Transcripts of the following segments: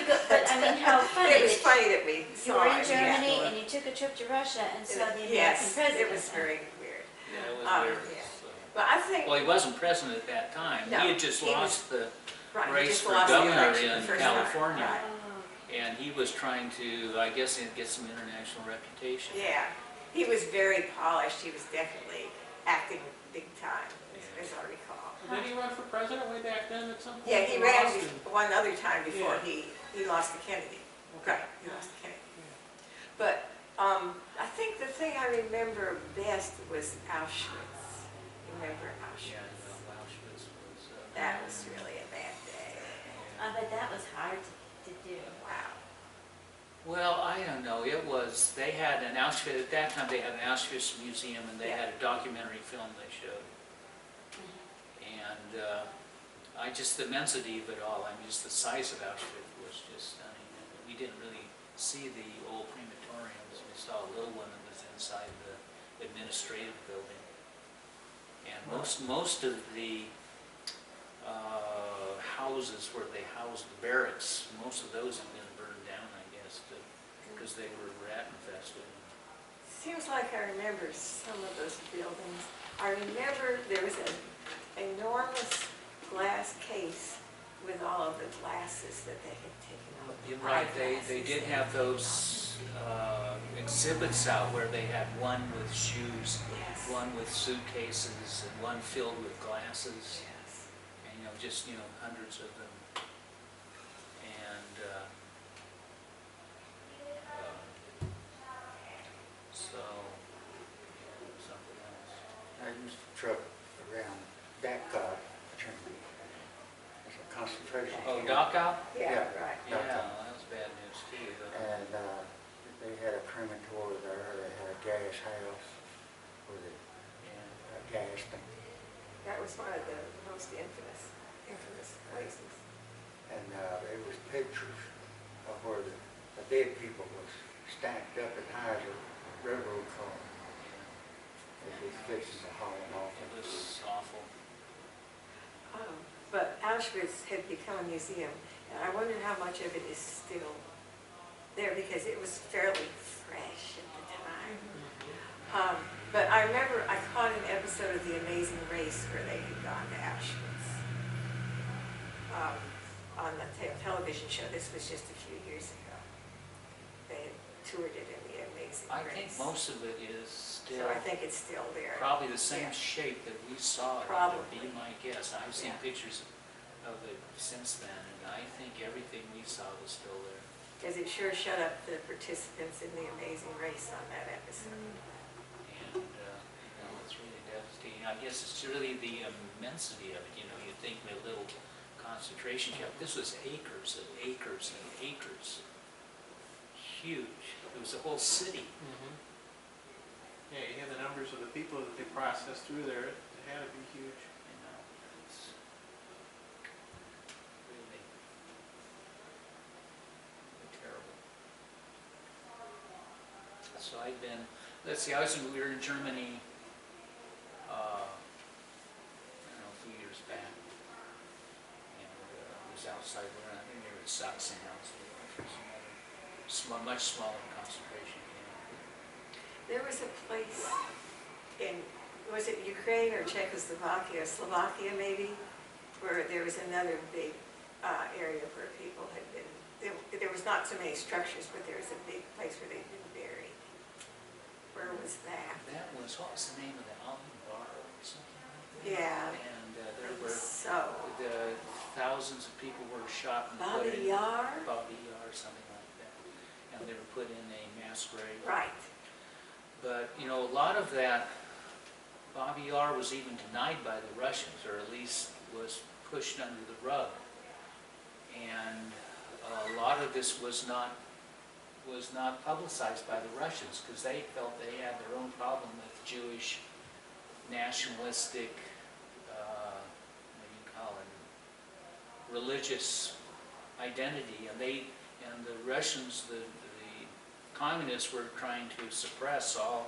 go, but I mean, how funny. It was funny that we You saw were in it. Germany and you took a trip to Russia and saw the American president. Yes, it was very weird. Yeah, it was weird. Yeah. So. But I think, Well, he wasn't president at that time. No, He had just he lost the right, he race just for lost the governor election the in first time. California. Right. And he was trying to, I guess, get some international reputation. Yeah, he was very polished. He was definitely acting big time, as I recall. Did he run for president way back then at some point? Yeah, he Or ran lost him? one other time before Yeah. he lost to Kennedy. Okay. Right, he lost to Kennedy. But I think the thing I remember best was Auschwitz. Remember Yeah, Auschwitz? no, Auschwitz was... That was really a bad day. I bet that was hard to do. Wow. Well, I don't know. It was, they had an Auschwitz, at that time they had an Auschwitz museum and they had a documentary film they showed. And the immensity of it all, I mean, just the size of Auschwitz was just stunning. And we didn't really see the old crematoriums. We saw a little one that was inside the administrative building. And most of the houses where they housed the barracks, most of those have been burned down, I guess, because they were rat infested. Seems like I remember some of those buildings. I remember there was an enormous glass case with all of the glasses that they had taken off. You're right, they did have those exhibits out where they had one with shoes, Yes. one with suitcases, and one filled with glasses, Yes. and just hundreds of them. And so something else. I used to truck around Dachau, Germany. It's a concentration Oh, camp. Dachau? Yeah, right. Yeah, that was bad news too. And they had a crematory there. They had a gas house with a gas thing. That was one of the most infamous places. And it was pictures of where the dead people was stacked up as high as a railroad car. As they fixing to haul them off. It was awful. But Auschwitz had become a museum, and I wonder how much of it is still there, because it was fairly fresh at the time. But I remember I caught an episode of The Amazing Race where they had gone to Auschwitz on the television show. This was just a few years ago. They had toured it in The Amazing I Race. think most of it is still So I think it's still there. probably the same Yeah. shape that we saw it. Probably. Would be my guess. I've seen Yeah. pictures of it since then, and I think everything we saw was still there. Because it sure shut up the participants in The Amazing Race on that episode. And it's really devastating. I guess it's really the immensity of it. You think of a little concentration camp. This was acres and acres and acres. Huge. It was a whole city. Yeah, you have the numbers of the people that they processed through there. It had to be huge. It's really terrible. So I've been, let's see, we were in Germany, I don't know, a few years back. And it was outside, we were near the Sachsenhouse, which was another much smaller concentration camp. There was a place in, was it Ukraine or Czechoslovakia, Slovakia maybe, where there was another big area where people had been, there was not so many structures, but there was a big place where they'd been buried. Where was that? That was, what was the name of that, Alton Bar or something like that? Yeah. And there It were, was so. thousands of people were shot and put Bobby in. Yar? Bobby Yar, something like that. And they were put in a mass grave. Right. But, a lot of that, Bobby Yar was even denied by the Russians, or at least was pushed under the rug. And a lot of this was not publicized by the Russians, because they felt they had their own problem with Jewish nationalistic, what do you call it, religious identity, and the Russians, the communists were trying to suppress all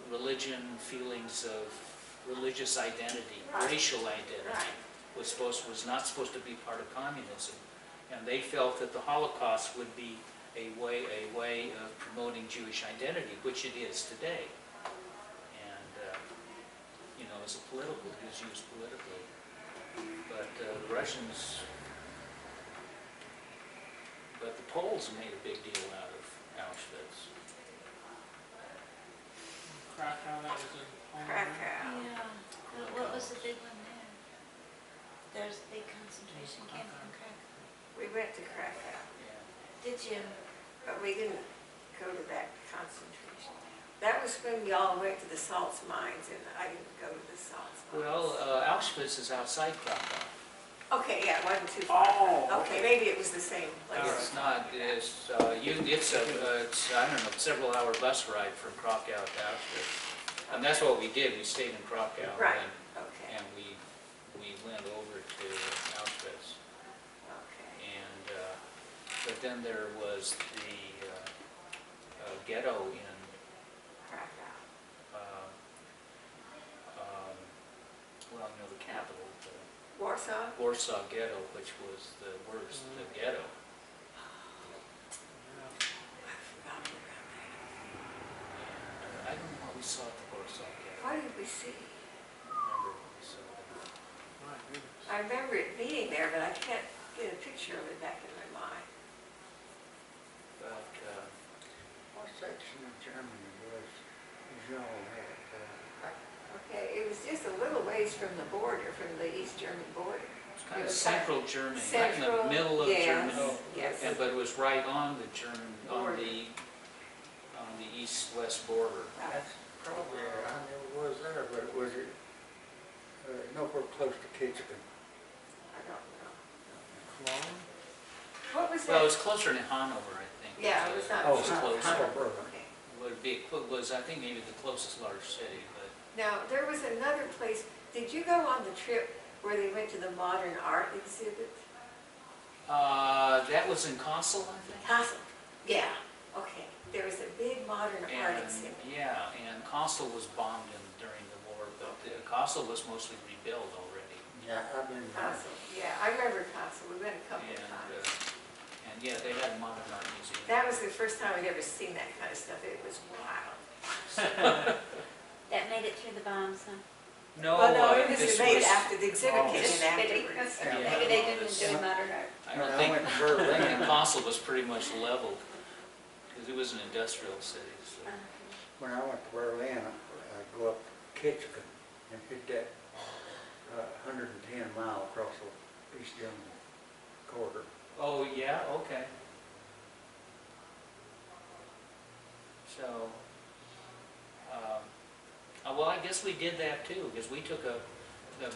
religion, feelings of religious identity, Right. racial identity. Right. Was not supposed to be part of communism. And they felt that the Holocaust would be a way of promoting Jewish identity, which it is today. And, you know, as a political, it was used politically. But the Russians, but the Poles made a big deal out of Auschwitz. Krakow, that was in Poland. Krakow. Yeah. What was the big one there? There's a big concentration camp in Krakow. We went to Krakow, Yeah. Did you? but we didn't go to that concentration. That was when we all went to the salts mines, and I didn't go to the salts mines. Well, Auschwitz is outside Krakow. Okay, yeah, it wasn't too far. Oh, Okay, maybe it was the same place. It's not, it's, it's, I don't know, several-hour bus ride from Krakow to Auschwitz. And that's what we did, we stayed in Krakow. Right, And okay, and we went over to Auschwitz. okay. And, but then there was the ghetto in, Krakow. well, no, the capital, the Warsaw? Warsaw Ghetto, which was the worst, the ghetto. I forgot about that. And I don't know what we saw at the Warsaw Ghetto. What did we see? I remember what we saw there. My goodness. I remember it being there, but I can't get a picture of it back in my mind. But, What section of Germany was y'all at? Okay, it was just a little ways from the border, from the East German border. it's kind It of was central Germany, right in the Central, middle of yes, Germany. yes. But it was right on the German, Border. on the east-west border. That's probably, I never was there, but was it nowhere close to Kitchigan? I don't know. Cologne? What was Well, it that? was closer to Hanover, I think. Yeah, it was not. Oh, It's closer. Heidelberg. Okay. Would be, was, I think, maybe the closest large city, but Now, there was another place, did you go on the trip where they went to the modern art exhibit? that was in Kassel, I think. Kassel? Yeah, okay. There was a big modern art And, exhibit. yeah, and Kassel was bombed during the war, but Kassel was mostly rebuilt already. Yeah, I've been. Kassel, yeah, I remember Kassel, we went a couple of And, times. and yeah, they had a modern art museum. That was the first time I'd ever seen that kind of stuff, it was wild. That made it through the bombs, huh? No, Well, no, this it was made was, after, the exhibit Oh. came in Maybe afterwards. maybe they didn't do modern art. I When don't I think, went to I Berlin, think Kassel was pretty much leveled, because it was an industrial city, so. when I went to Berlin, I'd go up Kitchigan and hit that 110 mile across the East German corridor. Oh, yeah, okay. So, well, I guess we did that too, because we took a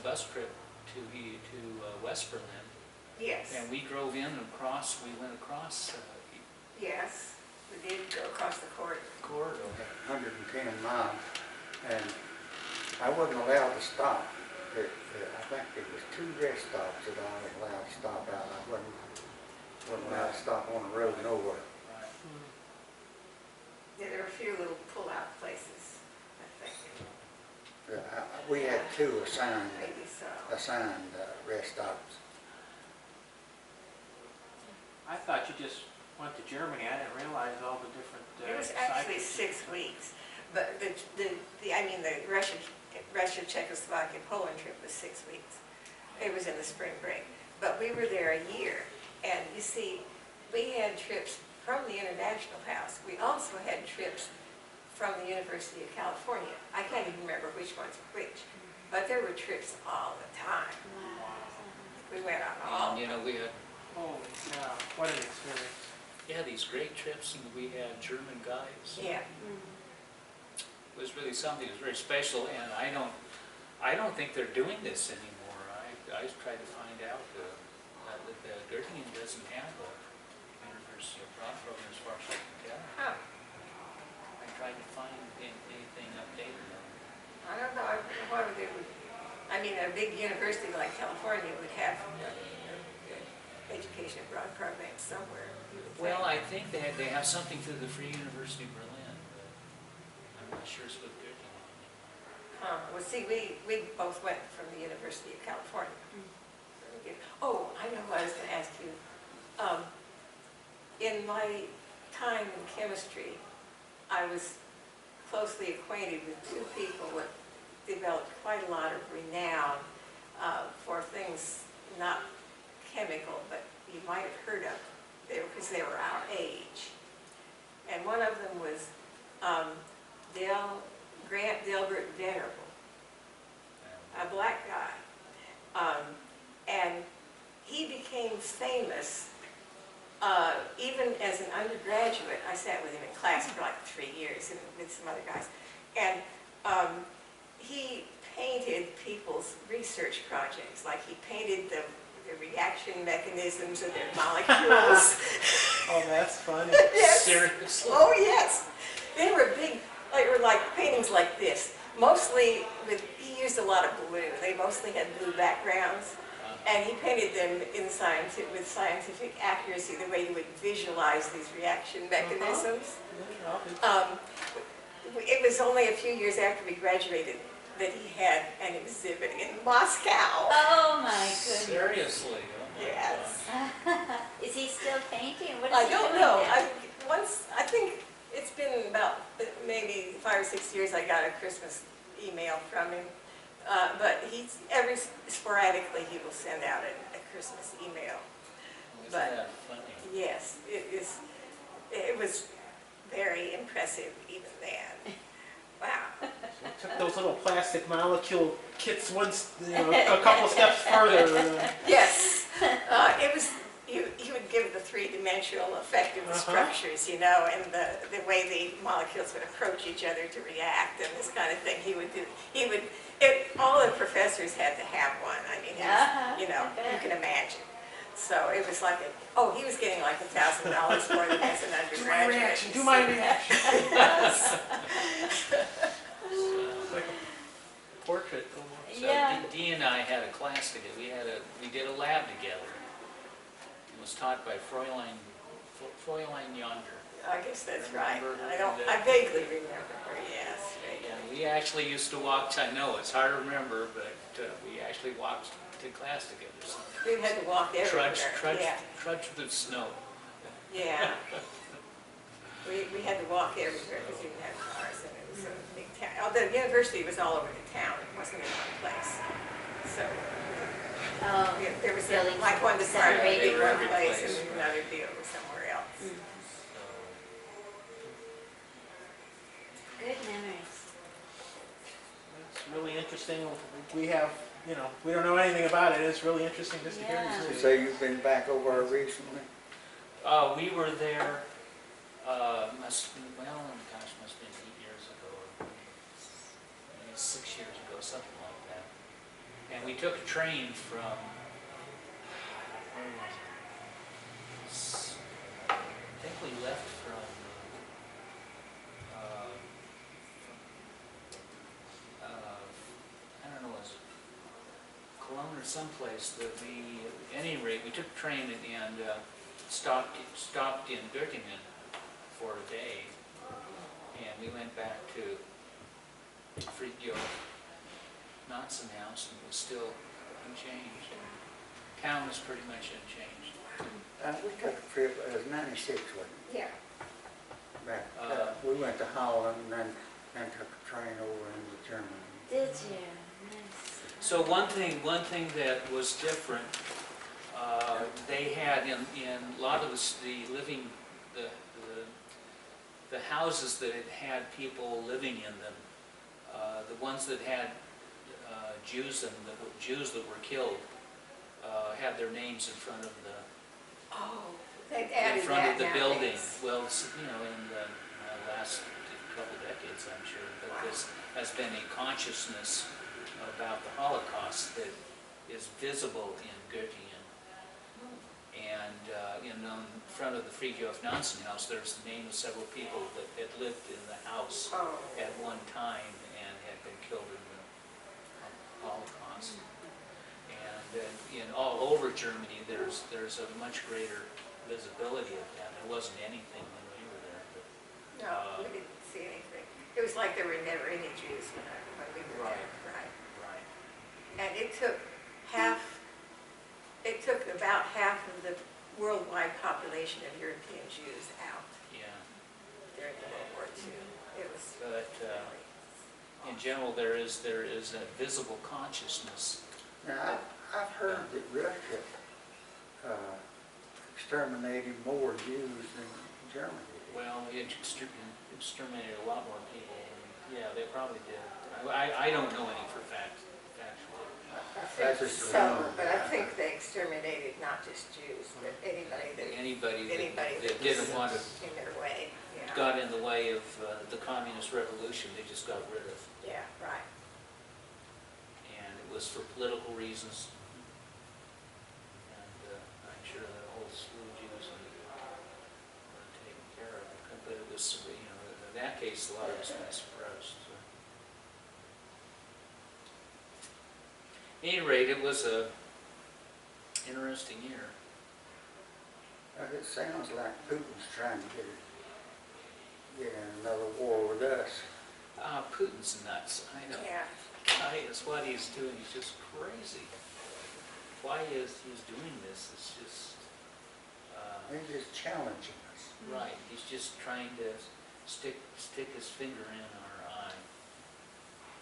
bus trip to West Berlin, Yes, and we drove in and we went across yes, we did go across the corridor. the corridor. 110 miles, and I wasn't allowed to stop. I think there was 2 rest stops that I was allowed to stop out. I wasn't allowed to stop on the road nowhere. Right. Yeah, there were a few little pull-out places, I think, We had 2 assigned maybe so. rest stops. I thought you just went to Germany. I didn't realize all the different It was actually sites. 6 weeks, but the Russia, Czechoslovakia, Poland trip was 6 weeks. It was in the spring break, but we were there a year, and you see, we had trips from the International House. We also had trips from the University of California. I can't even remember which ones were which, but there were trips all the time. We went on all. And, you know, we had, Holy cow, what an experience. these great trips, and we had German guides. Yeah, It was really something, it was very special, and I don't think they're doing this anymore. I tried to find out that Göttingen doesn't have a University of Prague program as far as I can tell. huh. I tried to find anything updated on it. I don't know, why would they, I mean, a big university like California would have education abroad programs somewhere, you would think. Well, I think they have something through the Free University of Berlin, but I'm not sure it's with Göttingen. Well, see, we both went from the University of California. So we did- Oh, I know what I was going to ask you. in my time in chemistry, I was closely acquainted with two people that developed quite a lot of renown for things not chemical, but you might have heard of them because they were our age. And one of them was Grant Delbert Venerable, a black guy. And he became famous even as an undergraduate. I sat with him in class for like 3 years and with some other guys. And he painted people's research projects. Like he painted the reaction mechanisms of their molecules. Oh, that's funny. Yes. Seriously? Oh, yes. They were big, like paintings like this. Mostly he used a lot of blue. They mostly had blue backgrounds. And he painted them with scientific accuracy, the way you would visualize these reaction mechanisms. It was only a few years after we graduated that he had an exhibit in Moscow. Oh my goodness. Seriously? Oh my Yes. gosh. Is he still painting? What is I he don't doing know. now? I think it's been about maybe 5 or 6 years I got a Christmas email from him. But every sporadically he will send out a Christmas email. Isn't But that funny? yes, it was very impressive even then. Wow. So took those little plastic molecule kits a couple steps further. Yes, it was. He would give the three-dimensional effective structures, and the way the molecules would approach each other to react and this kind of thing. All the professors had to have one. I mean, you can imagine. So it was like he was getting like $1,000 more than as an undergraduate. Do my reaction. Yes. It's like a portrait almost. So Yeah. Dee and I had a class together. We did a lab together. It was taught by Fräulein Yonder. I guess that's right. Remember I vaguely remember her. Yes. And we actually used to walk. I know it's hard to remember, but we actually walked to class together. So We had to walk everywhere. trudge through the snow. Yeah. We had to walk everywhere because we didn't have cars, and it was a big town. The university was all over the town. It wasn't in one place. So there was buildings like one department separated. in They were one every place, place. and another deal was somewhere else. Good memories. It's really interesting. We have, we don't know anything about it. It's really interesting just to hear Yeah. these You things. say you've been back over recently? We were there, must have been 8 years ago, or maybe 6 years ago, something like that. And we took a train from, where was it? I think we left from, I don't know, was it Cologne or someplace that at any rate, we took a train and stopped in Göttingen for a day, and we went back to Fridtjof Nansen House, and it was still unchanged. Town was pretty much unchanged. We took a trip, it was 96, wasn't it? Yeah. Back, we went to Holland and then took a train over into Germany. Did you? Nice. So one thing that was different, they had in a lot of the houses that had people living in them, the ones that had Jews that were killed, had their names in front of They added that the building. nowadays. Well, in the last couple decades, I'm sure, but this has been a consciousness about the Holocaust that is visible in Göttingen. And in front of the Fridtjof Nansen House, there's the name of several people that had lived in the house at one time and had been killed in the Holocaust. And in all over Germany, there's a much greater visibility of that. There wasn't anything when we were there. But, No, we didn't see anything. It was like there were never any Jews when we were there. Right. right. And it took about half of the worldwide population of European Jews out Yeah. during World War II. It was But in general, there is a visible consciousness. Now, I've heard that Russia exterminated more Jews than Germany did. Well, it exterminated a lot more people. Yeah, they probably did. I don't know any for factually. That's just a some, rumor. but I think they exterminated not just Jews, but anybody That didn't want to, in their way. Yeah. got in the way of the communist revolution, they just got rid of. Yeah, right. And it was for political reasons. And I'm sure that a whole slew of Jews were taken care of. But it was, in that case, a lot of it's been suppressed. So. At any rate, it was a interesting year. It sounds like Putin's trying to get in another war with us. Putin's nuts. I know. Yeah. It's what he's doing. He's just crazy. Why he's doing this is just He's just challenging us. right. He's just trying to stick his finger in our eye,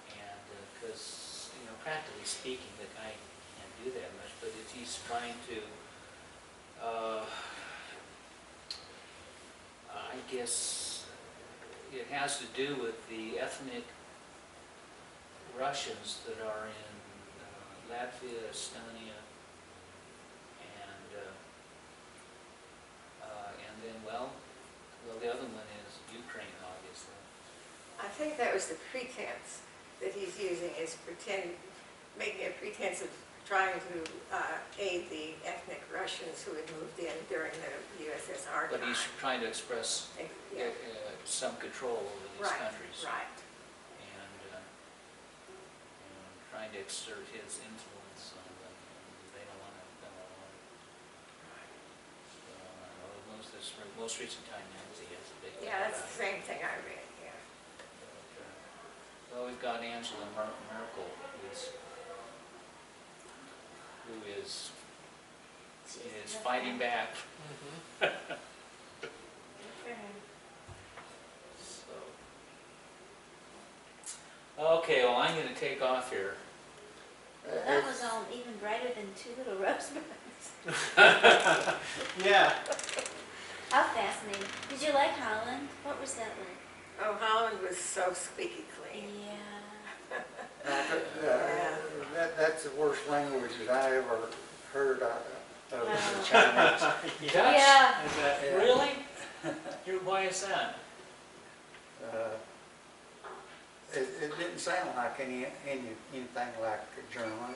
and because practically speaking, the guy can't do that much. But he's trying to, I guess, it has to do with the ethnic Russians that are in Latvia, Estonia, and then well, the other one is Ukraine, obviously. I think that was the pretense that he's using, is making a pretense of trying to aid the ethnic Russians who had moved in during the USSR But time. he's trying to express Yeah. some control over these Right, countries. right. And trying to exert his influence on them. They don't want to go along. So, most recent Time magazine has a big thing Yeah, that's about the same thing I read, yeah. Well, we've got Angela Merkel, who is fighting back. Good for him. So. Okay, well, I'm going to take off here. Well, that was all even brighter than two little rosebuds. Yeah. How fascinating. Did you like Holland? What was that like? Oh, Holland was so squeaky clean. Yeah. That's the worst language that I ever heard of Wow. Chinese. Dutch? Yeah. Is that, Yeah. Really? Why is that? It didn't sound like anything like German or.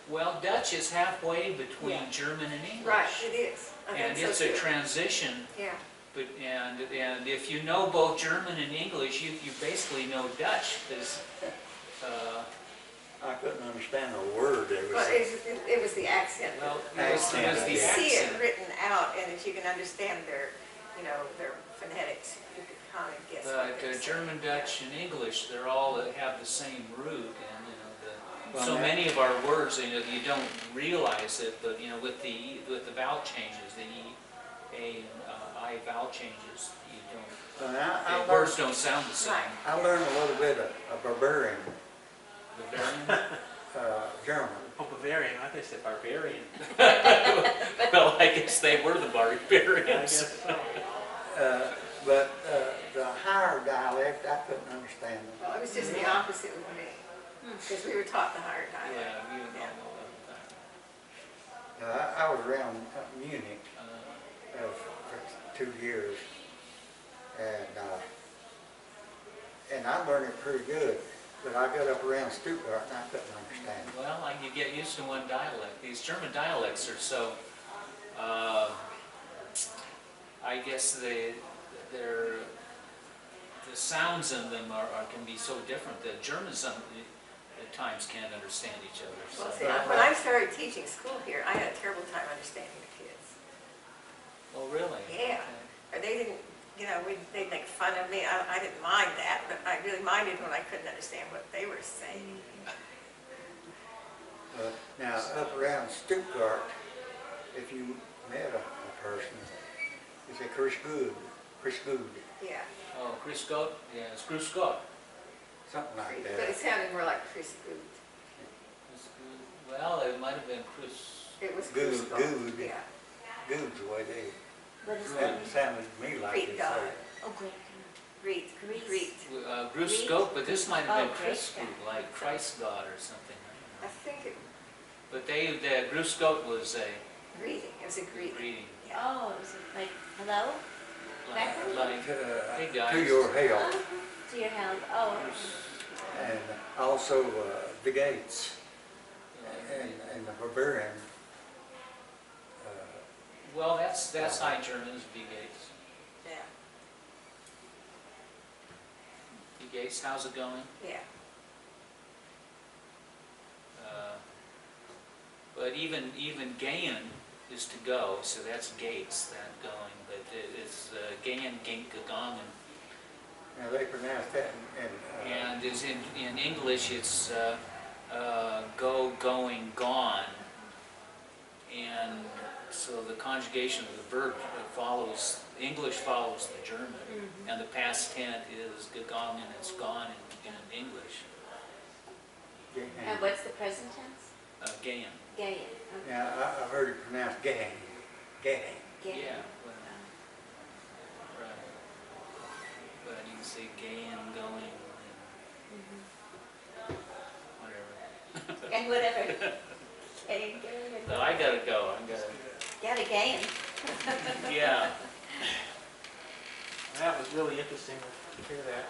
Well, Dutch is halfway between Yeah. German and English. Right, it is. I And think it's so a too. transition. Yeah, And if you know both German and English, you basically know Dutch, because I couldn't understand a word. It well, was. it was the accent. well, that- it was the Accent. You see it accent. written out, and if you can understand their phonetics, you can kind of guess what But they're saying. German, Dutch, and English, they're all have the same root, and Well, so that- many of our words, you don't realize it, but with the vowel changes, the E, A, and I vowel changes, you don't. Well, The words don't sound the same. Right. I learned a little bit of Bavarian, Bavarian? German. oh, Bavarian, I thought they said barbarian. Well, I guess they were the I barbarians. guess so. But the higher dialect, I couldn't understand them. Well, it was just the opposite with me, because we were taught the higher dialect. Yeah, you know all I was around Munich for 2 years, and I learned it pretty good. But I got up around Stuttgart and I couldn't understand it. Well, you get used to one dialect. These German dialects are so, I guess the sounds in them can be so different that Germans at times can't understand each other. So. Well, see, when I started teaching school here, I had a terrible time understanding the kids. Oh, really? Yeah. Or they didn't, they'd make fun of me. I didn't mind that, but I really minded when I couldn't understand what they were saying. Now, up around Stuttgart, if you met a person. He said Chris Good, Yeah. Oh, Chris Scott? Yeah, it's Chris Scott. something like But it that. sounded more like Chris Good. Chris Good. Well, it might have been Chris. It was Good, Chris Scott. good. Yeah. Good's the way they, What is that? that sounded to me like Greek they God. said. Oh, great. Greet. Greet. Greet. Bruce Greek? Scott, but this might have been Oh, Chris Greek. Good, like Christ God or something. I I don't know. think it, But Bruce Scott was a greeting. It was a greeting. greeting. Yeah. Oh, is it like, hello? Backwards? Like, hey guys. To your health, To your health, oh. and also the Gates and the Bavarian. Well, that's High German, is B. Gates. Yeah. B. Gates, how's it going? Yeah. But even Gayan is to go, so that's Gates, that going. But it's Gayan, Gangan, Now they pronounce that and is in English it's go, going, gone. And so the conjugation of the verb follows, English follows the German. Mhm. And the past tense is gegangen, it's gone in English. And what's the present tense? Gayan. Gayan. Okay. Now I've heard it pronounced gang. Gayan. Yeah. Well, right. But you can say Gayan, going, Mhm. whatever. And whatever. Gayan, Gayan. So I gotta go. Got a Gayan. Yeah. That was really interesting to hear that.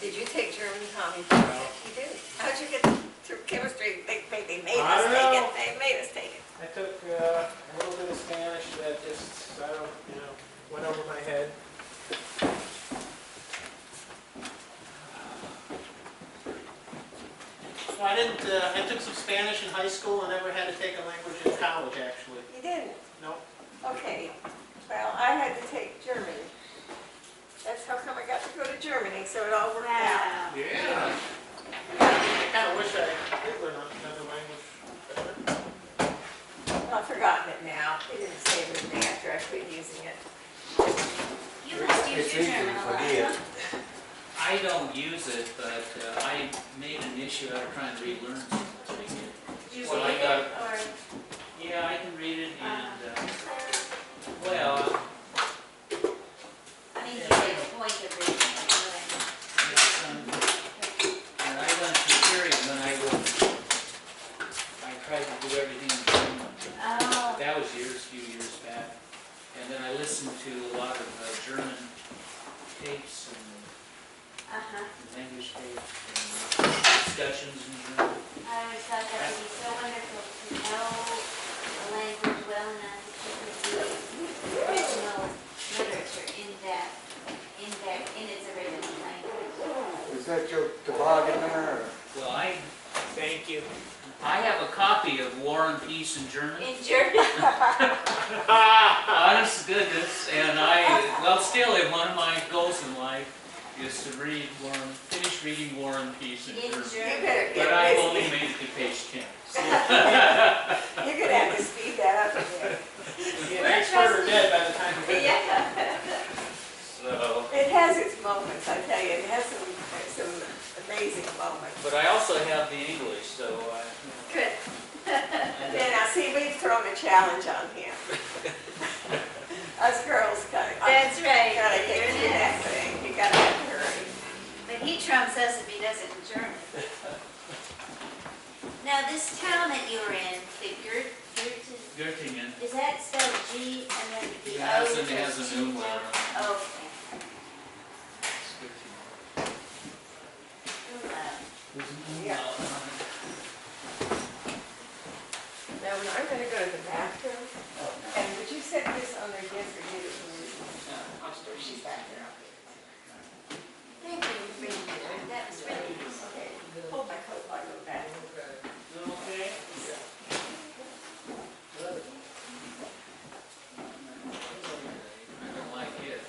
Did you take German, Tommy? No. You did. How'd you get through chemistry? They made I us don't take know. it. They made us take it. I took a little bit of Spanish that just, I don't, went over my head. So I took some Spanish in high school. I never had to take a language in college, actually. You didn't? No. Okay. Well, I had to take German. That's how come I got to go to Germany, so it all worked out. Wow. Yeah. I kind of wish I did learn another language better. I've forgotten it now. They didn't say it with me after I quit using it. You must use It's your easy to German a lot. forget. I don't use it, but I made an issue out of trying to relearn something. Did you Well, I read got- it or? Yeah, I can read it and, well, I mean, you make a point of reading it. it's, and I went through a period when I tried to do everything in German. Oh. That was few years back. And then I listened to a lot of German tapes and Uh-huh. language tapes and discussions in German. I always thought that would be so wonderful to know a language well enough that you could read the original literature in its original language. Is that your toboggan there? Well, Thank you. I have a copy of War and Peace in German. In German. Honest to goodness, and still, one of my goals in life is to finish reading War and Peace in In German. You German. better But I've get only busy. made it to page 10. You're going to have to speed that up again. Be an expert or dead by the time you get there. Yeah. So, It has its moments, I tell you. It has some amazing moments. but I also have the English, so Good. Yeah, now see, we've thrown a challenge on him. Us girls gotta That's right. get You're through that next. thing. You gotta have to hurry. But he trumps us if he does it in German. Now, this town that you were in, the Göttingen is that spelled G and then the O? has is an G umlaut. now? Okay. It's Göttingen. Umlaut. Yeah. Now, when I'm gonna go to the bathroom, and would you set this on their desk or give it to me? She's back there. Thank you for bringing it. That was really nice. Okay, hold my coat while I go back. Okay. I don't like it.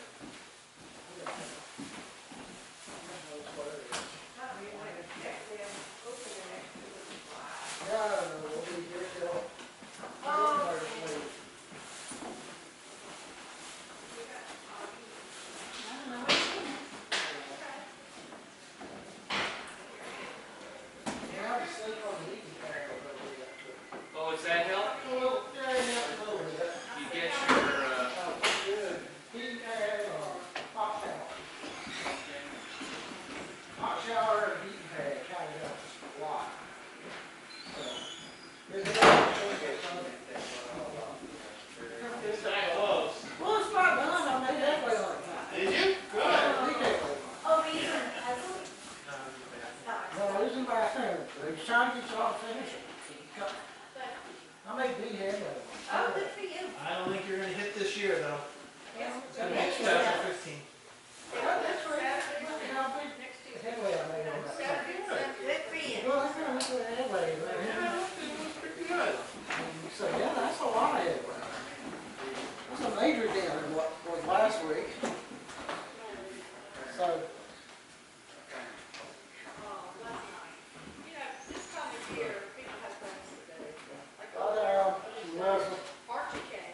this year, though. Yes, It's gonna be 2015. That's right. Look at how big the headway I made on that. Good for you. Well, look at the headway, man. Yeah, it was pretty good. And you say, yeah, that's a lot of headway. That's a major deal in what was last week. So, This time of year, people have things to do. got there, Russell. Archie came.